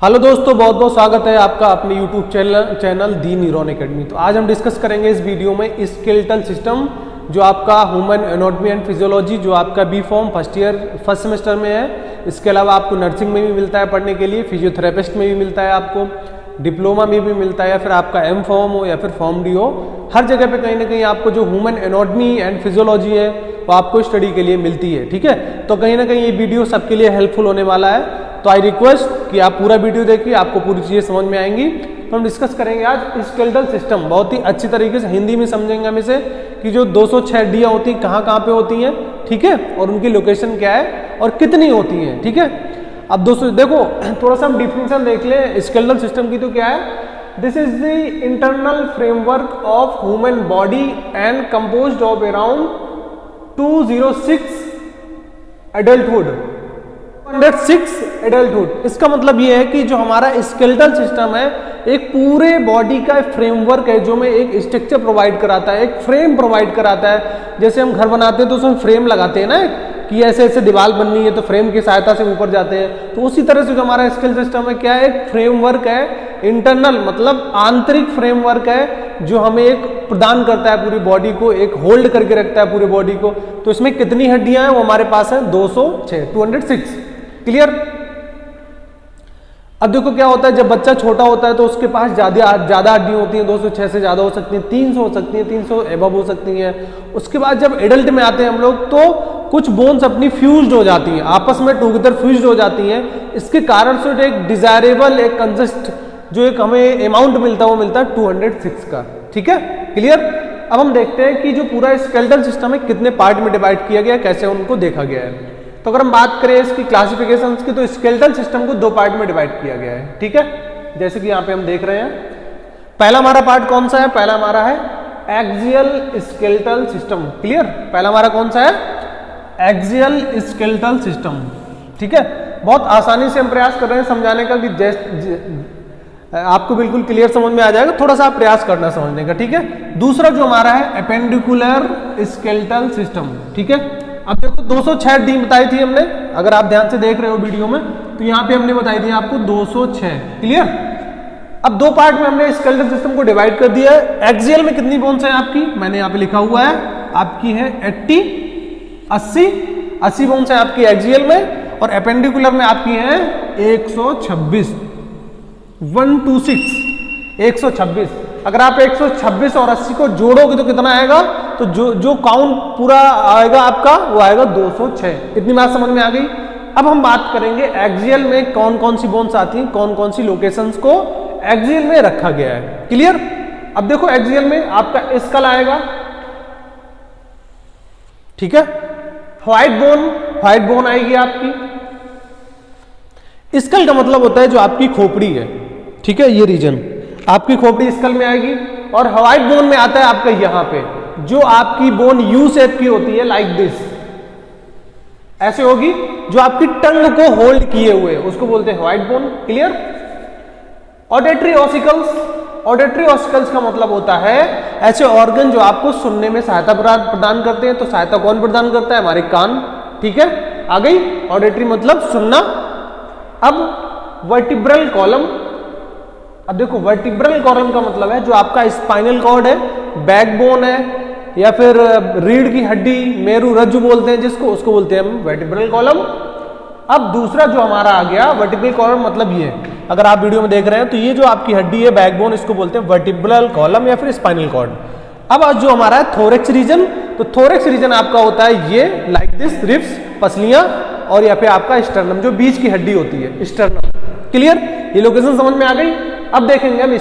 Hello दोस्तों, बहुत बहुत स्वागत है आपका अपने यूट्यूब चैनल दी न्यूरॉन एकेडमी। तो आज हम डिस्कस करेंगे इस वीडियो में स्केलेटल सिस्टम, जो आपका ह्यूमन एनाटॉमी एंड फिजियोलॉजी, जो आपका बी फॉर्म फर्स्ट सेमेस्टर में है। इसके अलावा आपको नर्सिंग में भी मिलता है पढ़ने के लिए, फिजियोथेरेपिस्ट में भी मिलता है, आपको डिप्लोमा में भी मिलता है, या फिर आपका एम फॉर्म हो या फिर फॉर्म डी हो। हर जगह पे कहीं ना कहीं आपको जो ह्यूमन एनाटॉमी एंड फिजियोलॉजी है वो आपको स्टडी के लिए मिलती है। ठीक है, तो कहीं ना कहीं ये वीडियो सबके लिए हेल्पफुल होने वाला है। तो आई रिक्वेस्ट कि आप पूरा वीडियो देखिए, आपको पूरी चीज़ें समझ में आएंगी। तो हम डिस्कस करेंगे आज स्केलेटल सिस्टम, बहुत ही अच्छी तरीके से हिंदी में समझेंगे हम इसे, कि जो 206 हड्डियाँ होती हैं कहाँ कहाँ पे होती हैं, ठीक है, और उनकी लोकेशन क्या है और कितनी होती हैं। ठीक है, अब दोस्तों देखो, थोड़ा सा हम डिफिनेशन देख लें स्केलेटल सिस्टम की। तो क्या है, this is the internal framework of human body and composed of around 206 adulthood. 206 adulthood, इसका मतलब ये है कि जो हमारा स्केलेटल सिस्टम है एक पूरे बॉडी का फ्रेमवर्क है, जो हमें एक स्ट्रक्चर प्रोवाइड कराता है, एक फ्रेम प्रोवाइड कराता है। जैसे हम घर बनाते हैं तो उसमें फ्रेम लगाते हैं ना, कि ऐसे ऐसे दीवार बननी है तो फ्रेम की सहायता से ऊपर जाते हैं। तो उसी तरह से जो हमारा स्केलेटल सिस्टम है क्या है, एक फ्रेमवर्क है, इंटरनल मतलब आंतरिक फ्रेमवर्क है, जो हमें एक प्रदान करता है पूरी बॉडी को, एक होल्ड करके रखता है पूरी बॉडी को। तो इसमें कितनी हड्डियां हैं, वो हमारे पास है 206। क्लियर। अब देखो क्या होता है, जब बच्चा छोटा होता है तो उसके पास ज्यादा हड्डियां होती हैं, 206 से ज्यादा हो सकती हैं, 300 हो सकती हैं, 300 एबव हो सकती हैं। उसके बाद जब एडल्ट में आते हैं हम लोग, तो कुछ बोन्स अपनी फ्यूज्ड हो जाती हैं, आपस में टुगेदर फ्यूज्ड हो जाती हैं। इसके कारण से एक डिजायरेबल, एक कंजस्ट, जो एक हमें अमाउंट मिलता है वो मिलता है 206 का। ठीक है, क्लियर। अब हम देखते हैं कि जो पूरा स्केलेटल सिस्टम है कितने पार्ट में डिवाइड किया गया है, कैसे उनको देखा गया है। तो अगर हम बात करें इसकी क्लासिफिकेशन की, तो स्केलेटल सिस्टम को 2 पार्ट में डिवाइड किया गया है। ठीक है, जैसे कि यहाँ पे हम देख रहे हैं, पहला हमारा पार्ट कौन सा है, पहला हमारा है एक्सियल स्केलेटल सिस्टम। क्लियर, पहला हमारा कौन सा है, एक्सियल स्केलेटल सिस्टम। ठीक है, बहुत आसानी से हम प्रयास कर रहे हैं समझाने का, कि आपको बिल्कुल क्लियर समझ में आ जाएगा, थोड़ा सा आप प्रयास करना समझने का। ठीक है, दूसरा जो हमारा है एपेंडिकुलर स्केलेटल सिस्टम। ठीक है, अब देखो 206 हड्डी बताई थी हमने, अगर आप ध्यान से देख रहे हो वीडियो में, तो यहाँ पे हमने बताई थी आपको 206। क्लियर। अब 2 पार्ट में हमने स्केलेटल सिस्टम को डिवाइड कर दिया है। एक्सियल में कितनी बोन्स हैं आपकी, मैंने यहाँ पे लिखा हुआ है, आपकी है 80 बोन्स हैं आपकी एक्सियल में, और एपेंडिकुलर में आपकी है 126। 126। अगर आप 126 और 80 को जोड़ोगे तो कितना आएगा, तो जो काउंट पूरा आएगा आपका वो आएगा 206। इतनी बात समझ में आ गई। अब हम बात करेंगे एक्सियल में कौन कौन सी बोन्स आती हैं, कौन कौन सी लोकेशंस को एक्सियल में रखा गया है। क्लियर। अब देखो एक्सियल में आपका स्कल आएगा, ठीक है, व्हाइट बोन आएगी आपकी। स्कल का मतलब होता है जो आपकी खोपड़ी है, ठीक है, ये रीजन आपकी खोपड़ी स्कल में आएगी। और व्हाइट बोन में आता है आपका यहां पे, जो आपकी बोन यू शेप की होती है, लाइक दिस, ऐसे होगी, जो आपकी टंग को होल्ड किए हुए, उसको बोलते हैं white bone. Clear. Auditory ossicles का मतलब होता है ऐसे ऑर्गन जो आपको सुनने में सहायता प्रदान करते हैं। तो सहायता कौन प्रदान करता है, हमारे कान। ठीक है, आ गई ऑडिटरी मतलब सुनना। अब वर्टिब्रल कॉलम, अब देखो वर्टिब्रल कॉलम का मतलब है जो आपका स्पाइनल कॉर्ड है, बैकबोन है, या फिर रीढ़ की हड्डी, मेरु रज्जु बोलते हैं जिसको, उसको बोलते हैं हम वर्टिब्रल कॉलम। अब दूसरा जो हमारा आ गया वर्टिब्रल कॉलम, मतलब ये, अगर आप वीडियो में देख रहे हैं तो ये जो आपकी हड्डी है बैकबोन, इसको बोलते हैं वर्टिब्रल कॉलम या फिर स्पाइनल कॉर्ड। अब जो हमारा है थोरेक्स रीजन, तो थोरेक्स रीजन आपका होता है ये, लाइक दिस, रिब्स, पसलियां, और या फिर आपका स्टर्नम, जो बीच की हड्डी होती है, स्टर्नम। क्लियर, ये लोकेशन समझ में आ गई। अब देखेंगे हम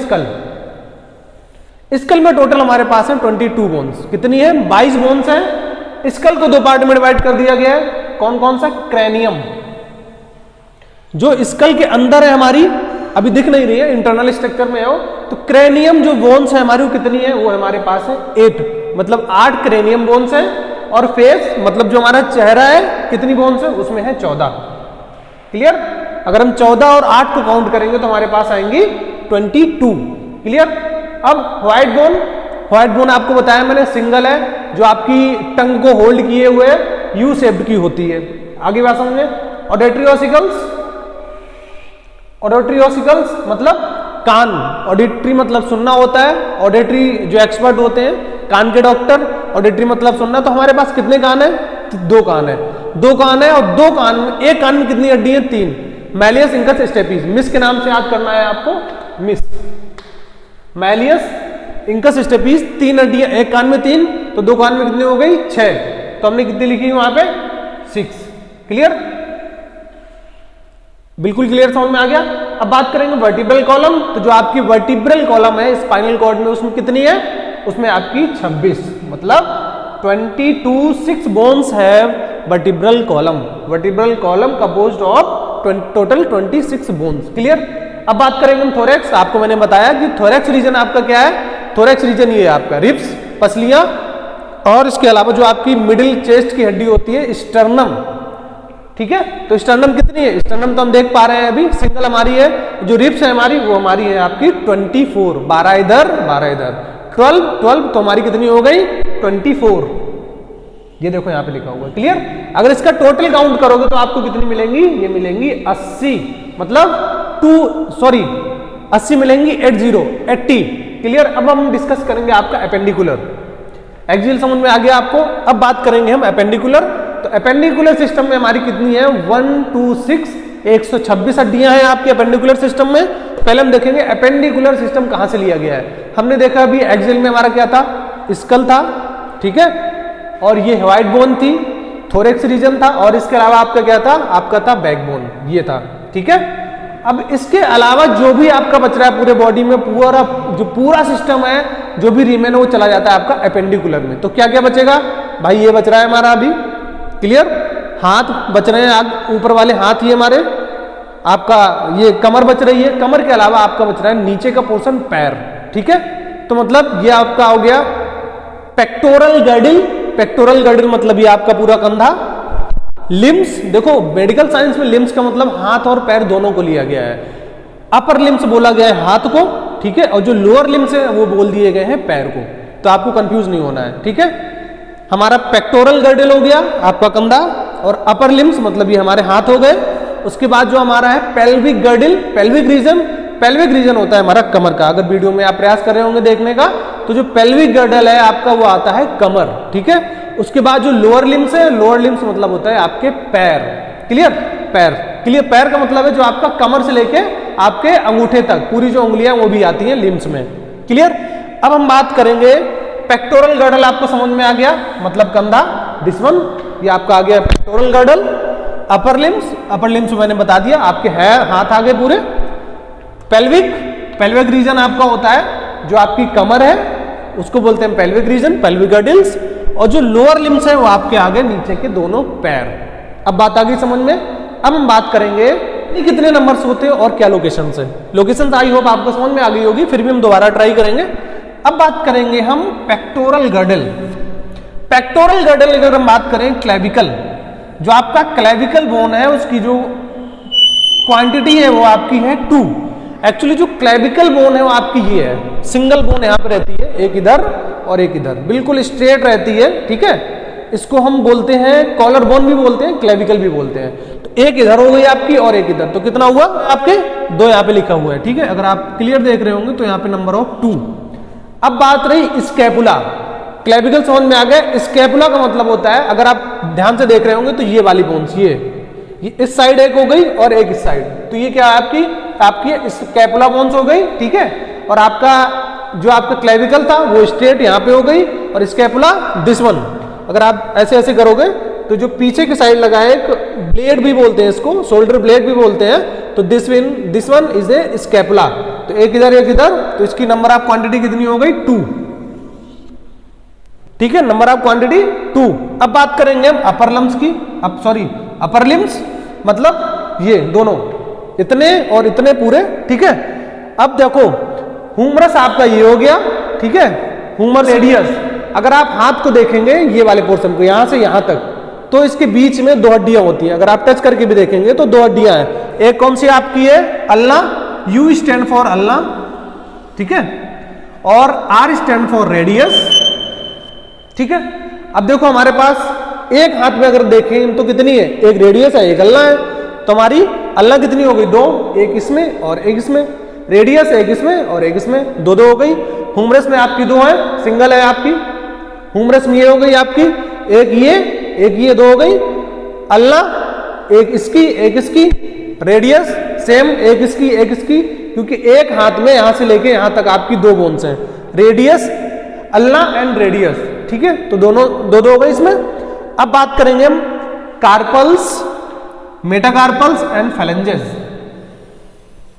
स्कल में टोटल हमारे पास है 22 बोन्स। कितनी है, 22 बोन्स हैं। स्कल को 2 पार्ट में डिवाइड कर दिया गया है। कौन कौन सा, क्रैनियम, जो स्कल के अंदर है हमारी, अभी दिख नहीं रही है, इंटरनल स्ट्रक्चर में हो, तो क्रैनियम जो बोन्स है हमारी, वो कितनी है, वो हमारे पास है 8, मतलब 8 क्रैनियम बोन्स है। और फेस मतलब जो हमारा चेहरा है, कितनी बोन्स है, उसमें है 14। क्लियर। अगर हम 14 और 8 को काउंट करेंगे तो हमारे पास आएंगी 22। क्लियर। अब व्हाइट बोन आपको बताया मैंने, सिंगल है, जो आपकी टंग को होल्ड किए हुए यू शेप्ड की होती है। आगे बात समझे। ऑडिटरी ऑसिकल्स, ऑडिटरी ऑसिकल्स मतलब कान, ऑडिटरी मतलब सुनना होता है, ऑडिटरी जो एक्सपर्ट होते हैं कान के डॉक्टर, ऑडिटरी मतलब सुनना। तो हमारे पास कितने कान है? 2 कान है, 2 कान है और 2 कान में एक कान में कितनी हड्डी है? 3। मैलियस इंकस स्टेपिस, मिस के नाम से याद करना है आपको, मिस मैलियस इंकस स्टेपिस, 3 हड्डियां, एक कान में 3, तो 2 कान में कितनी हो गई? 6। तो हमने कितनी लिखी वहां पे? 6। क्लियर? बिल्कुल क्लियर, समझ में आ गया। अब बात करेंगे वर्टिब्रल कॉलम। तो जो आपकी वर्टिब्रल कॉलम है स्पाइनल कॉर्ड में, उसमें कितनी है? उसमें आपकी 26, मतलब 22 bones have vertebral column. Vertebral column composed of total 26 bones. Clear? अब बात करेंगे हम थोरैक्स। आपको मैंने बताया कि थोरैक्स रीजन आपका क्या है? थोरैक्स रीजन ये है आपका रिब्स, पसलियां, और इसके अलावा जो आपकी मिडिल चेस्ट की हड्डी होती है स्टर्नम। ठीक है, तो स्टर्नम कितनी है? स्टर्नम तो हम देख पा रहे हैं अभी, सिंगल हमारी है। जो रिब्स है हमारी, वो हमारी है आपकी 24, 12 इधर 12 इधर, 12 तो हमारी कितनी हो गई? 24। ये देखो यहाँ पे लिखा हुआ है। क्लियर? अगर इसका टोटल काउंट करोगे तो आपको कितनी मिलेंगी? ये मिलेंगी 80, मतलब 80 मिलेंगी, 80। क्लियर? अब हम डिस्कस करेंगे आपका एपेंडिकुलर। एक्सियल समझ में आ गया आपको। अब बात करेंगे हम एपेंडिकुलर। तो एपेंडिकुलर सिस्टम में हमारी कितनी है? 1 2 6 126 हड्डियां हैं आपके एपेंडिकुलर सिस्टम में। पहले हम देखेंगे एपेंडिकुलर सिस्टम कहां से लिया गया है। हमने देखा अभी एक्सियल में हमारा क्या था? स्कल था, ठीक है, और ये व्हाइट बोन थी, थोरैक्स रीजन था, और इसके अलावा आपका क्या था? आपका था बैकबोन, ये था। ठीक है, अब इसके अलावा जो भी आपका बच रहा है पूरे बॉडी में, पूरा सिस्टम है, जो भी रिमेन है वो चला जाता है आपका एपेंडिकुलर में। तो क्या क्या बचेगा भाई? ये बच रहा है हमारा अभी। क्लियर? हाथ बच रहे हैं, ऊपर वाले हाथ ये हमारे, आपका ये कमर बच रही है, कमर के अलावा आपका बच रहा है नीचे का पोर्शन पैर। ठीक है, तो मतलब ये आपका हो गया पेक्टोरल गर्डिल। पेक्टोरल गर्डिल मतलब ये आपका पूरा कंधा। लिम्स, देखो मेडिकल साइंस में लिम्स का मतलब हाथ और पैर दोनों को लिया गया है। अपर लिम्स बोला गया है हाथ को, ठीक है, और जो लोअर लिम्स है वो बोल दिए गए हैं पैर को। तो आपको कंफ्यूज नहीं होना है। ठीक है, हमारा पेक्टोरल गर्डिल हो गया आपका कंधा, और अपर लिम्स मतलब ये हमारे हाथ हो गए। उसके बाद जो हमारा है पेल्विक गर्डिल, पेल्विक रीजन होता है हमारा कमर का। अगर वीडियो में आप प्रयास कर रहे होंगे देखने का, तो जो पेल्विक गर्डल है आपका वो आता है कमर। ठीक है, उसके बाद जो लोअर लिम्स है, लोअर लिम्स मतलब होता है आपके पैर। क्लियर? पैर। क्लियर? पैर का मतलब है जो आपका कमर से लेके आपके अंगूठे तक पूरी जो उंगलियां वो भी आती हैं लिम्स में। क्लियर? अब हम बात करेंगे पेक्टोरल गर्डल। आपको समझ में आ गया, मतलब कंधा, दिस वन, ये आपका आ गया पेक्टोरल गर्डल। अपर लिम्स मैंने बता दिया, आपके है हाथ आगे पूरे। पेल्विक रीजन आपका होता है जो आपकी कमर है, उसको बोलते हैं पेल्विक रीजन, पेल्विक गर्डिल्स। और जो लोअर लिम्स है वो आपके आगे नीचे के दोनों पैर। अब बात आ गई समझ में। अब हम बात करेंगे ये कितने नंबर्स होते हैं और क्या लोकेशन है। लोकेशन आई होप आपको समझ में आ गई होगी, फिर भी हम दोबारा ट्राई करेंगे। अब बात करेंगे हम पेक्टोरल गर्डल। पेक्टोरल गर्डल अगर हम बात करें, क्लेविकल, जो आपका क्लेविकल बोन है उसकी जो क्वांटिटी है वो आपकी है 2। एक्चुअली जो क्लेविकल बोन है वो आपकी ये है, सिंगल बोन यहाँ पे रहती है, एक इधर और एक इधर, बिल्कुल स्ट्रेट रहती है। ठीक है, इसको हम बोलते हैं कॉलर बोन भी बोलते हैं, क्लेविकल भी बोलते हैं। तो एक इधर हो गई आपकी और एक इधर, तो कितना हुआ आपके? 2 यहाँ पे लिखा हुआ है। ठीक है, अगर आप क्लियर देख रहे होंगे तो यहाँ पे नंबर ऑफ 2। अब बात रही स्कैपुला। क्लेविकल समझ में आ गया। स्कैपुला का मतलब होता है, अगर आप ध्यान से देख रहे होंगे तो ये वाली बोन्स, ये इस साइड एक हो गई और एक इस साइड, तो ये क्या है आपकी स्कैपुला बोन्स हो गई। ठीक है, और आपका जो आपका क्लेविकल था वो स्ट्रेट यहाँ पे हो गई, और स्कैपुला दिस वन। अगर आप ऐसे ऐसे करोगे तो जो पीछे की साइड लगा है, एक ब्लेड भी बोलते हैं इसको, शोल्डर ब्लेड भी बोलते हैं, तो this one is a scapula. तो एक इधर एक इधर, तो इसकी नंबर ऑफ क्वांटिटी कितनी हो गई? 2। ठीक है, नंबर ऑफ क्वांटिटी 2। अब बात करेंगे हम अपर लिम्स की। अपर लिम्स मतलब ये दोनों, इतने और इतने पूरे। ठीक है, अब देखो ह्यूमरस आपका ये हो गया। ठीक है, ह्यूमर रेडियस, अगर आप हाथ को देखेंगे ये वाले पोर्शन को यहां से यहां तक, तो इसके बीच में 2 हड्डियां होती हैं। अगर आप टच करके भी देखेंगे तो 2 हड्डियां हैं। एक कौन सी आपकी है? Ulna, you stand for ulna, ठीक है, और आर स्टैंड फॉर रेडियस। ठीक है, अब देखो हमारे पास एक हाथ में अगर देखें तो कितनी है? एक रेडियस है, एक अल्ना है, तो हमारी अल्लाह कितनी हो गई? 2, एक इसमें और एक इसमें। रेडियस एक इसमें और एक इसमें, 2 2 हो गई। ह्यूमरस में आपकी 2 है, सिंगल है आपकी। ह्यूमरस में ये हो गई आपकी, एक ये 2 हो गई। अल्लाह एक इसकी एक इसकी। रेडियस सेम, एक इसकी एक इसकी, क्योंकि एक हाथ में यहां से लेके यहां तक आपकी 2 बोन्स हैं, रेडियस अल्लाह एंड रेडियस, ठीक है। तो दोनों 2 2 हो गए इसमें। अब बात करेंगे हम कार्पल्स, मेटाकार्पल्स एंड फेलेंजेस,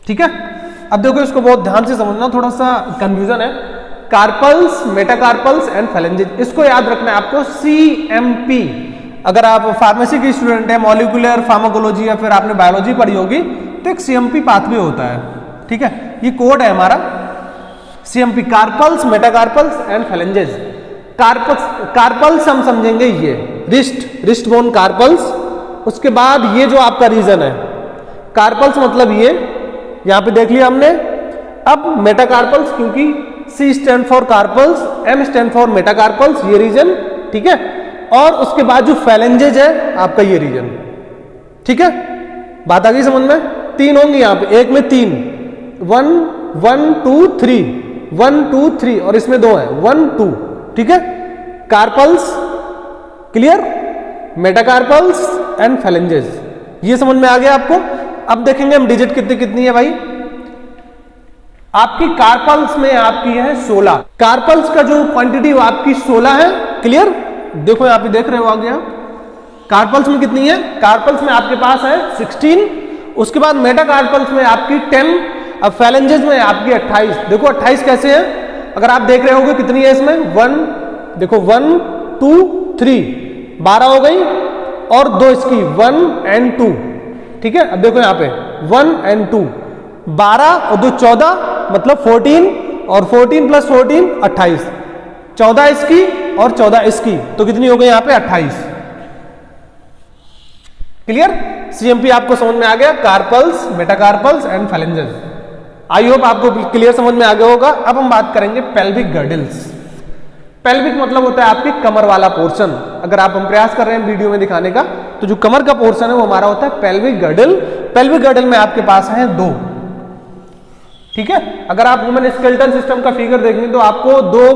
ठीक है। अब देखो इसको बहुत ध्यान से समझना, थोड़ा सा कंफ्यूजन है। कार्पल्स, मेटाकार्पल्स एंड फेलेंजेस, इसको याद रखना है आपको, CMP। अगर आप फार्मेसी के स्टूडेंट है, मॉलिक्यूलर फार्माकोलॉजी या फिर आपने बायोलॉजी पढ़ी होगी, तो एक CMP पाथवे होता है, ठीक है। ये कोड है हमारा CMP, carpals, metacarpals and phalanges. Carpals हम समझेंगे ये रिस्ट बोन कार्पल्स। उसके बाद ये जो आपका रीजन है कार्पल्स, मतलब ये यहां पे देख लिया हमने। अब मेटाकार्पल्स, क्योंकि C stand for carpals, M stand for metacarpals, ये रीजन, ठीक है। और उसके बाद जो फेलेंजेज है आपका ये रीजन, ठीक है। बात आ गई समझ में? 3 होंगे यहां पे, एक में 3, 1 1 2 3, 1 2 3, और इसमें 2 है, 1 2, ठीक है। Carpals clear, metacarpals and phalanges, ये समझ में आ गया आपको। अब देखेंगे हम डिजिट कितनी कितनी है भाई। आपकी कार्पल्स में आपकी है 16, कार्पल्स का जो क्वांटिटी आपकी 16 है, क्लियर। देखो यहां पे देख रहे हो आ गया, कार्पल्स में कितनी है? कार्पल्स में आपके पास है 16, उसके बाद मेटाकार्पल्स में आपकी 10, अब फेलेंजेस में आपकी 28। देखो 28 कैसे है, अगर आप देख रहे होगे कितनी है इसमें, 1, देखो 1 2 3, 12 हो गई, और 2 इसकी 1 and 2, ठीक है। अब देखो यहां पे 1 and 2, 12 और 2 14, मतलब 14, और 14 + 14 28, 14 इसकी और 14 इसकी, तो कितनी हो गई यहां पे? 28। क्लियर, CMP आपको समझ में आ गया, carpals, metacarpals and phalanges. I hope आपको क्लियर समझ में आ गया होगा। अब हम बात करेंगे पेल्विक गर्डल्स। पेल्विक मतलब होता है आपकी कमर वाला पोर्शन। अगर आप हम प्रयास कर रहे हैं वीडियो में दिखाने का, तो जो कमर का पोर्शन है वो हमारा होता है पेल्विक गर्डल। पेल्विक गर्डल में आपके पास है 2, ठीक है। अगर आप ह्यूमन स्केलेटल सिस्टम का फिगर देखेंगे तो आपको 2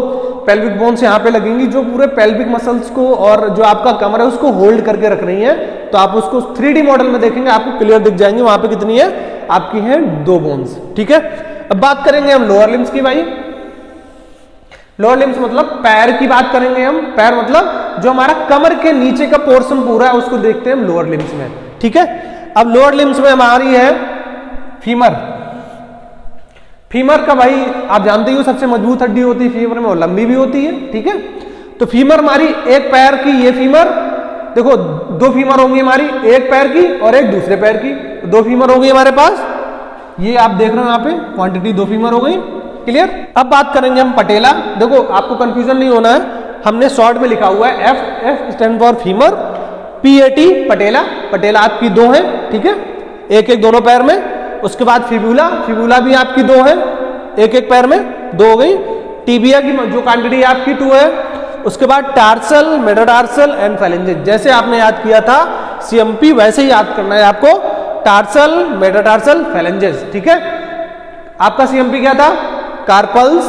पेल्विक बोन्स यहाँ पे लगेंगी, जो पूरे पेल्विक मसल्स को और जो आपका कमर है उसको होल्ड करके रख रही है। तो आप उसको 3D मॉडल में देखेंगे, आपको क्लियर दिख जाएंगे वहां पे कितनी है, आपकी है 2 बोन्स, ठीक है। अब बात करेंगे हम लोअर लिम्स की भाई। लोअर लिम्स मतलब पैर की बात करेंगे हम। पैर मतलब जो हमारा कमर के नीचे का पोर्शन पूरा है उसको देखते हैं हम लोअर लिम्स में, ठीक है। अब लोअर लिम्स में हमारी है फीमर। फीमर का भाई आप जानते ही हो सबसे मजबूत हड्डी होती है फीमर में, और लंबी भी होती है, ठीक है। तो फीमर हमारी एक पैर की, ये फीमर देखो 2 फीमर होंगी हमारी, एक पैर की और एक दूसरे पैर की, 2 फीमर हो गई हमारे पास। ये आप देख रहे हो यहाँ पे क्वांटिटी 2 फीमर हो गई, क्लियर। अब बात करेंगे हम पटेला। देखो आपको कंफ्यूजन नहीं होना है, हमने शॉर्ट में लिखा हुआ है F stand for femur, PAT पटेला। पटेला आपकी 2 है, ठीक है, एक एक दोनों पैर में। उसके बाद फिबुला, फिबुला भी आपकी 2 है, एक एक पैर में 2 हो गई। टिबिया की जो क्वांटिटी आपकी 2 है। उसके बाद टार्सल, मेटाटार्सल एंड फेलेंजेस। जैसे आपने याद किया था CMP, वैसे ही याद करना है आपको, टार्सल, मेटाटार्सल, फेलेंजेस, ठीक है। आपका CMP क्या था? Carpals,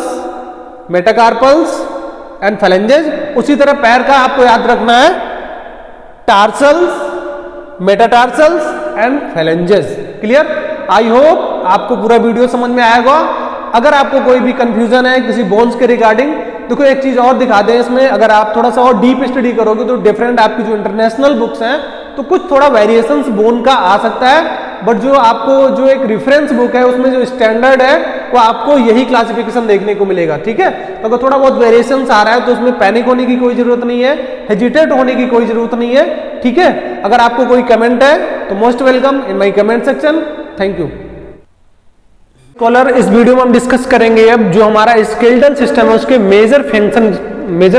metacarpals and phalanges. उसी तरह पैर का आपको याद रखना है tarsals, metatarsals and phalanges, clear. I hope आपको पूरा वीडियो समझ में आएगा। अगर आपको कोई भी कंफ्यूजन है किसी बोन्स के रिगार्डिंग, देखो एक चीज और दिखा दें इसमें, अगर आप थोड़ा सा और डीप स्टडी करोगे तो डिफरेंट आपकी जो इंटरनेशनल बुक्स हैं तो कुछ थोड़ा वेरिएशंस बोन का आ सकता है, बट जो आपको जो एक रेफरेंस बुक है उसमें जो स्टैंडर्ड है वो आपको यही क्लासिफिकेशन देखने को मिलेगा, ठीक है। तो अगर थोड़ा बहुत वेरिएशंस आ रहा है तो उसमें पैनिक होने की कोई जरूरत नहीं है, हेजिटेट होने की कोई जरूरत नहीं है, ठीक है। अगर आपको कोई कमेंट है तो most welcome in my comment section. Thank you. Scholar, इस वीडियो में हम डिस्कस करेंगे अब जो हमारा स्केलेटल सिस्टम है उसके मेजर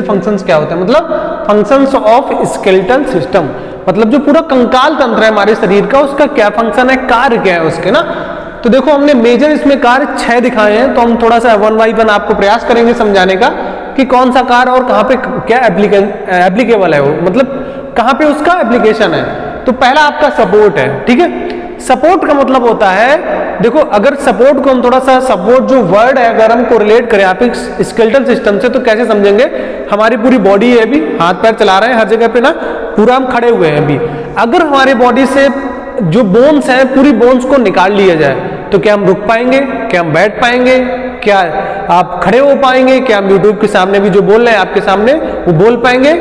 फंक्शंस क्या होते हैं, मतलब फंक्शंस ऑफ स्केलेटल सिस्टम, मतलब जो पूरा कंकाल तंत्र है हमारे शरीर का उसका क्या फंक्शन है, कार्य क्या है उसके ना। तो देखो हमने मेजर इसमें कार्य 6 दिखाए हैं, तो हम थोड़ा सा 1 बाय 1 आपको प्रयास करेंगे समझाने का कि कौन सा कार्य और कहाँ पे क्या एप्लीकेबल है वो, मतलब कहाँ पे उसका एप्लीकेशन है। तो पहला आपका सपोर्ट है, ठीक है। सपोर्ट का मतलब होता है, देखो अगर सपोर्ट को हम थोड़ा सा, सपोर्ट जो वर्ड है अगर हम कोरिलेट करें आप स्केलेटल सिस्टम से, तो कैसे समझेंगे? हमारी पूरी बॉडी है, अभी हाथ पैर चला रहे हैं हर जगह पे ना, पूरा हम खड़े हुए हैं अभी। अगर हमारी बॉडी से जो बोन्स हैं पूरी बोन्स को निकाल लिया जाए तो क्या हम रुक पाएंगे? क्या हम बैठ पाएंगे? क्या आप खड़े हो पाएंगे? क्या हम यूट्यूब के सामने भी जो बोल रहे हैं आपके सामने वो बोल पाएंगे?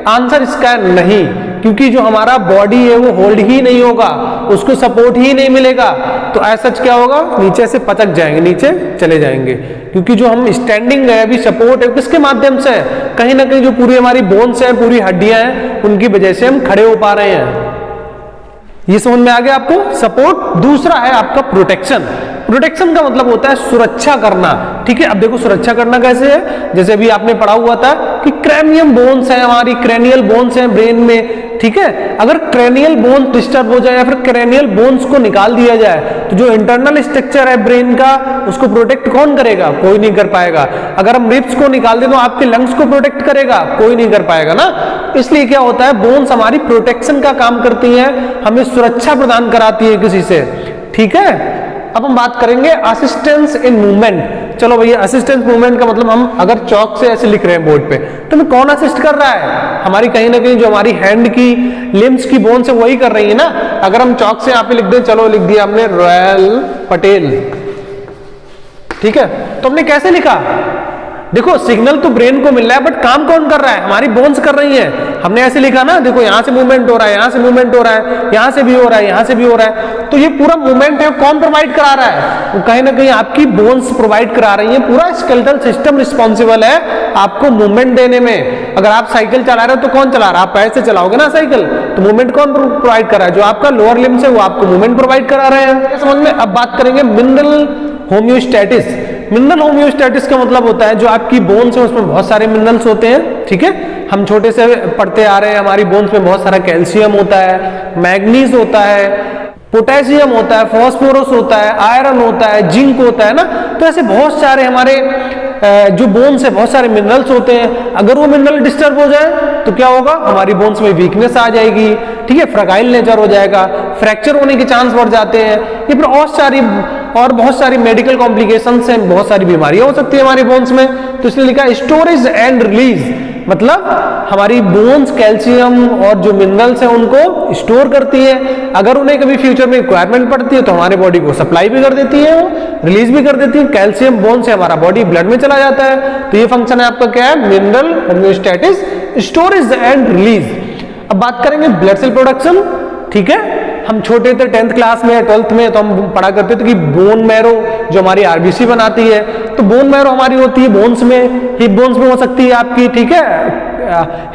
आंसर इसका नहीं, क्योंकि जो हमारा बॉडी है वो होल्ड ही नहीं होगा, उसको सपोर्ट ही नहीं मिलेगा, तो ऐसा क्या होगा? नीचे से पचक जाएंगे, नीचे चले जाएंगे। क्योंकि जो हम स्टैंडिंग है अभी, सपोर्ट है किसके माध्यम से है? कहीं ना कहीं जो पूरी हमारी बोन्स है, पूरी हड्डियां हैं, उनकी वजह से हम खड़े हो पा रहे हैं। ये समझ में आ गया आपको? सपोर्ट। दूसरा है आपका प्रोटेक्शन। प्रोटेक्शन का मतलब होता है सुरक्षा करना, ठीक है। अब देखो सुरक्षा करना कैसे है, जैसे अभी आपने पढ़ा हुआ था कि क्रैनियम बोन्स है, हमारी क्रेनियल बोन्स है ब्रेन में, ठीक है। अगर क्रेनियल बोन्स डिस्टर्ब हो जाए या फिर क्रेनियल बोन्स को निकाल दिया जाए तो जो इंटरनल स्ट्रक्चर है ब्रेन का उसको प्रोटेक्ट कौन करेगा? कोई नहीं कर पाएगा। अगर हम रिब्स को निकाल दें तो आपके लंग्स को प्रोटेक्ट करेगा? कोई नहीं कर पाएगा ना। इसलिए क्या होता है, बोन्स हमारी प्रोटेक्शन का काम करती हैं, हमें सुरक्षा प्रदान कराती है किसी से, ठीक है। अब हम बात करेंगे असिस्टेंस इन मूवमेंट। चलो भैया, असिस्टेंस मूवमेंट का मतलब हम अगर चौक से ऐसे लिख रहे हैं बोर्ड पे तो हमें कौन असिस्ट कर रहा है? हमारी कहीं ना कहीं जो हमारी हैंड की लिम्स की बोन से वही कर रही है ना। अगर हम चौक से यहाँ पे लिख दें, चलो लिख दिया हमने रॉयल पटेल, ठीक है, तो हमने कैसे लिखा? देखो सिग्नल तो ब्रेन को मिल रहा है, बट काम कौन कर रहा है? हमारी बोन्स कर रही हैं। हमने ऐसे लिखा ना, देखो यहां से मूवमेंट हो रहा है, यहां से मूवमेंट हो रहा है, यहां से भी हो रहा है, यहां से भी हो रहा है, तो ये पूरा मूवमेंट है कौन प्रोवाइड करा रहा है? वो कहीं ना कहीं आपकी बोन्स प्रोवाइड करा रही है। पूरा स्केलेटल सिस्टम रिस्पॉन्सिबल है आपको मूवमेंट देने में। अगर आप साइकिल चला रहे हो तो कौन चला रहा है? आप पैर से चलाओगे ना साइकिल, तो मूवमेंट कौन प्रोवाइड कर रहा है? जो आपका लोअर लिम्स है वो आपको मूवमेंट प्रोवाइड करा रहे हैं, समझ में। अब बात करेंगे मिनरल होम्योस्टैटिस। मिनरल होम्योस्टैटिस का मतलब होता है जो आपकी बोन्स है उसमें बहुत सारे मिनरल्स होते हैं, ठीक है। हम छोटे से पढ़ते आ रहे हैं, हमारी बोन्स में बहुत सारा कैल्शियम होता है, मैग्नीज होता है, पोटेशियम होता है, फास्फोरस होता है, आयरन होता है, जिंक होता है ना। तो ऐसे बहुत सारे हमारे जो बोन्स है बहुत सारे मिनरल्स होते हैं। अगर वो मिनरल डिस्टर्ब हो जाए तो क्या होगा? हमारी बोन्स में वीकनेस आ जाएगी, ठीक है, फ्रगाइल नेचर हो जाएगा, फ्रैक्चर होने के चांस बढ़ जाते हैं। ये फिर बहुत सारी मेडिकल कॉम्प्लिकेशंस हैं, बहुत सारी बीमारियां हो सकती है हमारी बोन्स में। तो इसलिए लिखा स्टोरेज एंड रिलीज, मतलब हमारी बोन्स कैल्शियम और जो मिनरल्स हैं उनको स्टोर करती है। अगर उन्हें कभी फ्यूचर में रिक्वायरमेंट पड़ती है तो हमारे बॉडी को सप्लाई भी कर देती है, रिलीज भी कर देती है। कैल्शियम बोन से हमारा बॉडी ब्लड में चला जाता है। तो ये फंक्शन है आपका क्या है? Mineral homeostasis, storage and release. अब बात करेंगे ब्लड सेल प्रोडक्शन, ठीक है। हम छोटे थे 10th क्लास में 12th में तो हम पढ़ा करते थे कि बोन मैरो जो हमारी आरबीसी बनाती है, तो बोन मैरो हमारी होती है बोन्स में, हिप बोन्स में हो सकती है आपकी, ठीक है,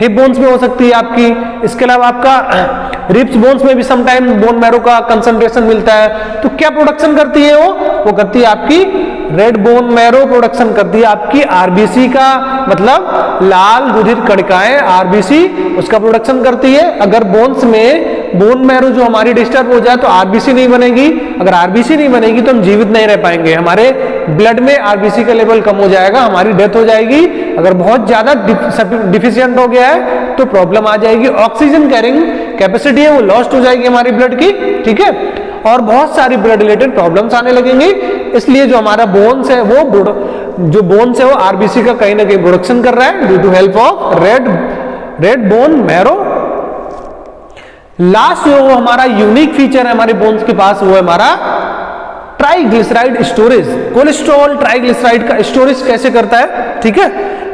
हिप बोन्स में हो सकती है आपकी। इसके अलावा आपका रिब्स बोन्स में भी समटाइम बोन मैरो का कंसंट्रेशन मिलता है। तो क्या प्रोडक्शन करती है वो करती है आपकी रेड बोन मैरो प्रोडक्शन करती है आपकी आरबीसी का, मतलब लाल रुधिर कणिकाएं आरबीसी उसका प्रोडक्शन करती है। अगर बोन्स में बोन मैरो जो हमारी डिस्टर्ब हो जाए तो आरबीसी नहीं बनेगी। अगर आरबीसी नहीं बनेगी तो हम जीवित नहीं रह पाएंगे, हमारे ब्लड में आरबीसी का लेवल कम हो जाएगा, हमारी डेथ हो जाएगी। अगर बहुत ज्यादा डिफिशिएंट हो गया है तो प्रॉब्लम आ जाएगी, ऑक्सीजन कैरिंग कैपेसिटी है वो लॉस्ट हो जाएगी हमारी ब्लड की, ठीक है, और बहुत सारी ब्लड रिलेटेड प्रॉब्लम्स आने लगेंगी। इसलिए जो हमारा बोन्स है वो आरबीसी का कहीं ना कहीं प्रोडक्शन कर रहा है due to help of red bone marrow. Last जो हमारा यूनिक फीचर है हमारे बोन्स के पास वो है हमारा ट्राइग्लिसराइड स्टोरेज। कोलेस्ट्रॉल ट्राइग्लिसराइड का स्टोरेज कैसे करता है, ठीक है।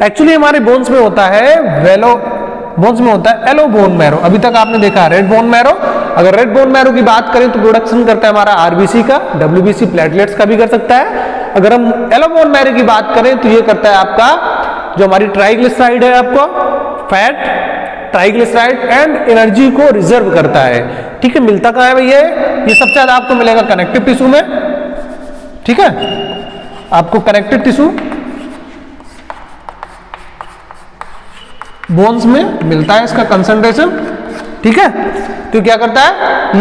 एक्चुअली हमारे बोन्स में होता है येलो बोन मैरो। अभी तक आपने देखा रेड बोन मैरो। अगर रेड बोन मैरो की बात करें तो प्रोडक्शन करता है हमारा आरबीसी का, डब्ल्यूबीसी प्लेटलेट्स का भी कर सकता है। अगर हम येलो बोन मैरो की बात करें तो ये करता है आपका जो हमारी ट्राइग्लिसराइड है, आपको फैट ट्राइग्लिसराइड एंड एनर्जी को रिजर्व करता है, ठीक है। मिलता कहां है भैया? ये सबसे ज्यादा आपको मिलेगा कनेक्टिव टिश्यू में, ठीक है। आपको कनेक्टिव टिश्यू बोन्स में मिलता है इसका कंसंट्रेशन, ठीक है। तो क्या करता है?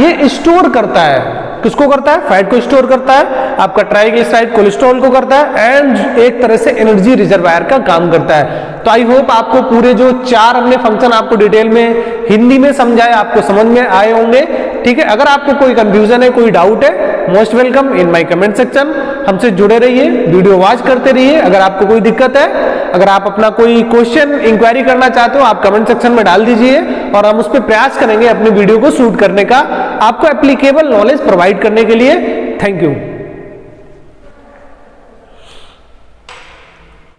ये स्टोर करता है, किसको करता है? फैट को स्टोर करता है, आपका ट्राइग्लिसराइड कोलेस्ट्रॉल को करता है, एंड एक तरह से एनर्जी रिजर्वायर का काम करता है। तो आई होप आपको पूरे जो 4 हमने फंक्शन आपको डिटेल में हिंदी में समझाए आपको समझ में आए होंगे, ठीक है। अगर आपको कोई कंफ्यूजन है, कोई डाउट है, most welcome in my comment section. हमसे जुड़े रहिए, वीडियो वॉच करते रहिए। अगर आपको कोई दिक्कत है, अगर आप अपना कोई क्वेश्चन इंक्वायरी करना चाहते हो, आप कमेंट सेक्शन में डाल दीजिए और हम उस पर प्रयास करेंगे अपने वीडियो को शूट करने का, आपको एप्लीकेबल नॉलेज प्रोवाइड करने के लिए। Thank you.